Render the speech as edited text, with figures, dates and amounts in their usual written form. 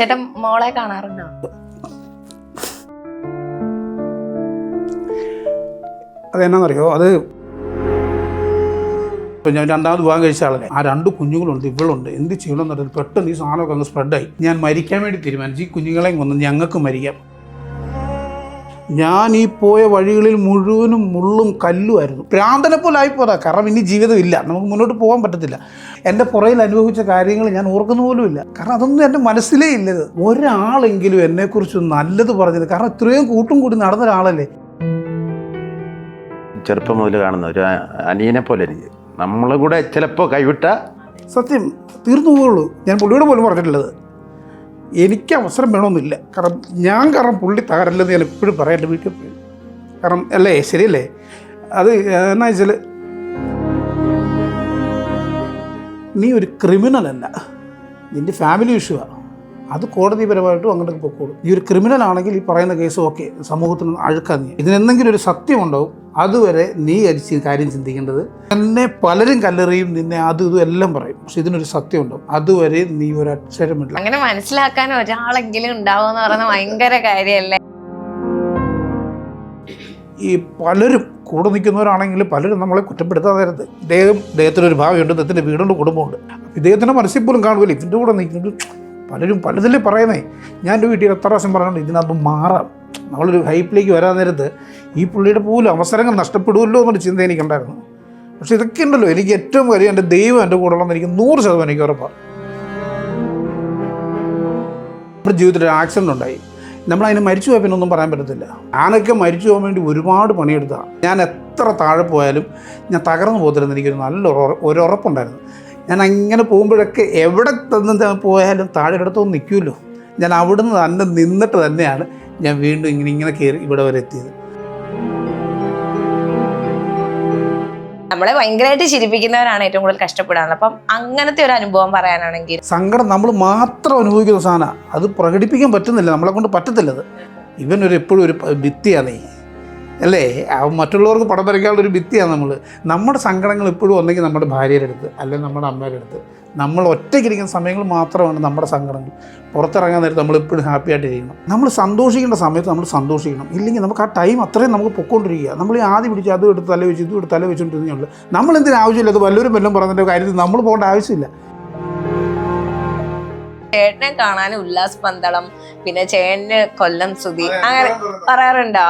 ചേട്ടൻ മോളെ കാണാറുണ്ടോ? അതെന്നാന്നറിയോ, അത് ഇപ്പം ഞാൻ രണ്ടാമത് വിവാഹം കഴിച്ച ആളല്ലേ, ആ 2 കുഞ്ഞുങ്ങളുണ്ട്, ഇവളുണ്ട്. എന്ത് ചെയ്യണമെന്ന് അറിയില്ല. പെട്ടെന്ന് ഈ സാധനമൊക്കെ അങ്ങ് സ്പ്രെഡായി. ഞാൻ മരിക്കാൻ വേണ്ടി തീരുമാനിച്ചു. ഈ കുഞ്ഞുങ്ങളെയും കൊന്ന് ഞങ്ങൾക്ക് മരിക്കാം. ഞാൻ ഈ പോയ വഴികളിൽ മുഴുവനും മുള്ളും കല്ലുമായിരുന്നു. ഭ്രാന്തനെ പോലെ ആയിപ്പോതാ. കാരണം ഇനി ജീവിതമില്ല, നമുക്ക് മുന്നോട്ട് പോകാൻ പറ്റത്തില്ല. എൻ്റെ പുറയിൽ അനുഭവിച്ച കാര്യങ്ങൾ ഞാൻ ഓർക്കുന്ന പോലുമില്ല. കാരണം അതൊന്നും എൻ്റെ മനസ്സിലേ ഇല്ലത്. ഒരാളെങ്കിലും എന്നെക്കുറിച്ച് നല്ലത് പറഞ്ഞത്. കാരണം ഇത്രയും കൂട്ടും കൂടി നടന്ന ഒരാളല്ലേ. ചെറുപ്പം മുതൽ കാണുന്ന ഒരു അനിയനെ പോലെ എനിക്ക്. നമ്മളെ കൂടെ ചിലപ്പോൾ കൈവിട്ട സത്യം തീർന്നു പോവുള്ളൂ. ഞാൻ പുള്ളിയോട് പോലും പറഞ്ഞിട്ടുള്ളത് എനിക്ക് അവസരം വേണമെന്നില്ല. കാരണം പുള്ളി തകരല്ലെന്ന് ഞാൻ എപ്പോഴും പറയാം എൻ്റെ വീട്ടിൽ പോയി. കാരണം അല്ലേ, ശരിയല്ലേ? അത് എന്നാ വെച്ചാൽ നീ ഒരു ക്രിമിനൽ അല്ല, നിൻ്റെ ഫാമിലി ഇഷ്യൂവാണ്. അത് കോടതിപരമായിട്ടും അങ്ങോട്ട് പൊക്കോളും. നീ ഒരു ക്രിമിനൽ ആണെങ്കിൽ ഈ പറയുന്ന കേസ് ഓക്കെ, സമൂഹത്തിന് അഴുക്കാൻ നീ ഇതിനെന്തെങ്കിലും ഒരു സത്യം ഉണ്ടാവും. അതുവരെ നീ കാര്യം ചിന്തിക്കേണ്ടത്. എന്നെ പലരും കല്ലെറിയും, നിന്നെ അത് ഇതും എല്ലാം പറയും, പക്ഷെ ഇതിനൊരു സത്യം ഉണ്ടാവും. അതുവരെ നീ ഒരു അക്ഷരമില്ല. അങ്ങനെ മനസ്സിലാക്കാൻ ഒരാളെങ്കിലും ഉണ്ടാവുമെന്ന് പറയുന്നത് ഭയങ്കര കാര്യമല്ലേ. ഈ പലരും കൂടെ നിൽക്കുന്നവരാണെങ്കിൽ പലരും നമ്മളെ കുറ്റപ്പെടുത്താതെ. ഇദ്ദേഹത്തിനൊരു ഭാവിയുണ്ട്, ഇദ്ദേഹത്തിൻ്റെ വീടുണ്ട്, കുടുംബമുണ്ട്. ഇദ്ദേഹത്തിൻ്റെ മനസ്സിൽ പോലും കാണുമല്ലോ ഇതിൻ്റെ കൂടെ നിൽക്കുന്നത്. പലരും പലതല്ലേ പറയുന്നേ. ഞാൻ എൻ്റെ വീട്ടിൽ എത്ര പ്രാവശ്യം പറഞ്ഞുകൊണ്ട് ഇതിനകത്ത് മാറാം. നമ്മളൊരു ഹൈപ്പിലേക്ക് വരാൻ നേരത്ത് ഈ പുള്ളിയുടെ പോലും അവസരങ്ങൾ നഷ്ടപ്പെടുമല്ലോ എന്നൊരു ചിന്ത എനിക്കുണ്ടായിരുന്നു. പക്ഷെ ഇതൊക്കെ ഉണ്ടല്ലോ, എനിക്ക് ഏറ്റവും കാര്യം എൻ്റെ ദൈവം എൻ്റെ കൂടെ ഉള്ളതെന്ന് എനിക്ക് 100% എനിക്ക് ഉറപ്പാണ്. നമ്മുടെ ജീവിതത്തിൽ ഒരു ആക്സിഡൻ്റ് ഉണ്ടായി, നമ്മളതിന് മരിച്ചു പോയാൽ പിന്നെ ഒന്നും പറയാൻ പറ്റത്തില്ല. ഞാനൊക്കെ മരിച്ചു പോകാൻ വേണ്ടി ഒരുപാട് പണിയെടുത്താണ്. ഞാൻ എത്ര താഴെ പോയാലും ഞാൻ തകർന്നു പോകത്തില്ലെന്ന് എനിക്കൊരു ഒരു ഉറപ്പുണ്ടായിരുന്നു. ഞാൻ അങ്ങനെ പോകുമ്പോഴൊക്കെ എവിടെ തന്നെ പോയാലും താഴെ ഇടത്തൊന്നും നിൽക്കുമല്ലോ. ഞാൻ അവിടുന്ന് തന്നെ നിന്നിട്ട് തന്നെയാണ് ഞാൻ വീണ്ടും ഇങ്ങനെ കയറി ഇവിടെ വരെ എത്തിയത്. നമ്മളെ ഭയങ്കരമായിട്ട് ചിരിപ്പിക്കുന്നവരാണ് ഏറ്റവും കൂടുതൽ കഷ്ടപ്പെടാറുള്ളത്. അപ്പം അങ്ങനത്തെ ഒരു അനുഭവം പറയാനാണെങ്കിൽ, സങ്കടം നമ്മൾ മാത്രം അനുഭവിക്കുന്ന സാധനമാണ്. അത് പ്രകടിപ്പിക്കാൻ പറ്റുന്നില്ല, നമ്മളെ കൊണ്ട് പറ്റത്തില്ലത്. ഇവനൊരു എപ്പോഴും ഒരു ഭിത്തിയാണേ, അല്ലേ? മറ്റുള്ളവർക്ക് പടം വരയ്ക്കാനുള്ളൊരു ഭിത്തിയാണ് നമ്മൾ. നമ്മുടെ സങ്കടങ്ങൾ എപ്പോഴും ഒന്നെങ്കിൽ നമ്മുടെ ഭാര്യയുടെ അടുത്ത്, അല്ലെങ്കിൽ നമ്മുടെ അമ്മയുടെ അടുത്ത്. നമ്മൾ ഒറ്റയ്ക്കിരിക്കുന്ന സമയങ്ങൾ മാത്രമാണ് നമ്മുടെ സങ്കടങ്ങൾ. പുറത്തിറങ്ങാൻ നേരത്ത് നമ്മളെപ്പോഴും ഹാപ്പി ആയിട്ടിരിക്കണം. നമ്മൾ സന്തോഷിക്കേണ്ട സമയത്ത് നമ്മൾ സന്തോഷിക്കണം. ഇല്ലെങ്കിൽ നമുക്ക് ആ ടൈം അത്രയും നമുക്ക് പൊയ്ക്കൊണ്ടിരിക്കുക. നമ്മൾ ഈ ആദ്യം പിടിച്ച് അതും എടുത്ത് തല വെച്ച് ഇതും എടുത്ത് തല വെച്ചുകൊണ്ടിരുന്നുള്ളൂ. നമ്മളെന്തിനും ആവശ്യമില്ല. അത് വല്ലവരും വല്ലതും പറഞ്ഞതിൻ്റെ കാര്യത്തിൽ നമ്മൾ പോകേണ്ട ആവശ്യമില്ല. ചേട്ടനെ കാണാൻ ഉല്ലാസ് പന്തളം, പിന്നെ ചേട്ടന് കൊല്ലം സുധി അങ്ങനെ പറയാറുണ്ടോ?